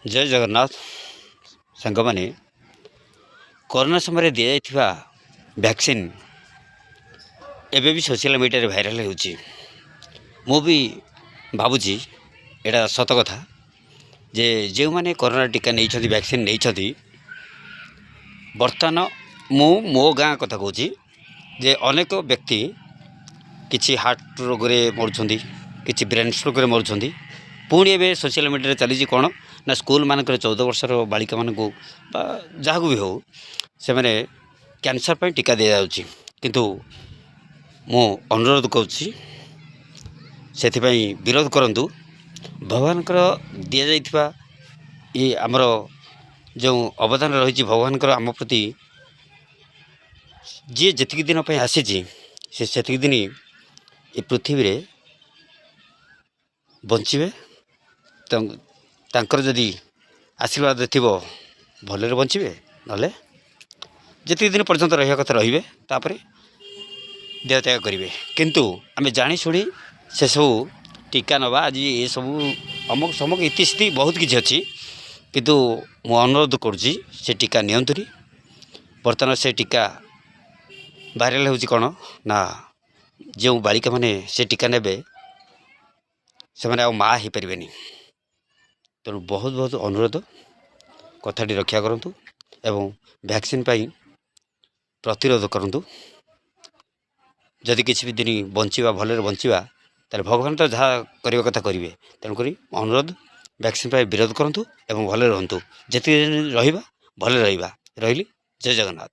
जय जगन्नाथ सांग माने कोरोना समय दि जाइथिबा वैक्सीन एबे भी सोशल मीडिया रे भाइराल होउची। मु भी भाबुची एटा सत कथा जे जो माने कोरोना टीका नहीं छथि वैक्सीन नहीं छथि बर्तमान मु मो गाँ कथा कहूची जे अनेक व्यक्ति किछि हार्ट रोग रे मरुछंती किछि ब्रेन स्ट्रोक रे मरुछंती पुणी एवं सोशल मीडिया चली कौन ना स्कूल मानक 14 वर्षर बालिका मानक जहाँ भी हो से मैंने कैंसर पर टीका दि जाऊँगी किंतु मु अनुरोध करुँची से विरोध करंतु भगवान दि जाइथिबा ये आमर जो अवदान रही भगवान आम प्रति जी जी दिन आसी से दिन ये पृथ्वी रे बंचे तांकर जदि आशीर्वाद थी भलरे बंचे ना जी दिन पर्यंत रहा कथा रे तापर देहत्याग करेंगे किंतु आम जानी शुणी से सब टीका नवा आज ये सब अमुक समक इतिस्थिति बहुत किसी अच्छी किंतु मु अनुरोध करुँची से टीका नियंतुनी बर्तमान से टीका भाइराल होची कौन ना जो बालिका माने से टीका नेबे से माने आ माँ हो पारे तेणु बहुत बहुत अनुरोध कथाटी रक्षा करंतु एवं वैक्सीन पाई प्रतिरोध करंतु जदि किसी भी दिन बंचवा भलरे बंचवा ताले भगवान तो जहाँ करने कथा करेंगे तेणुक अनुरोध वैक्सीन पाई विरोध करंतु एवं भले रहंतु जति दिन रहिबा भले रहिबा रहिली। जय जगन्नाथ।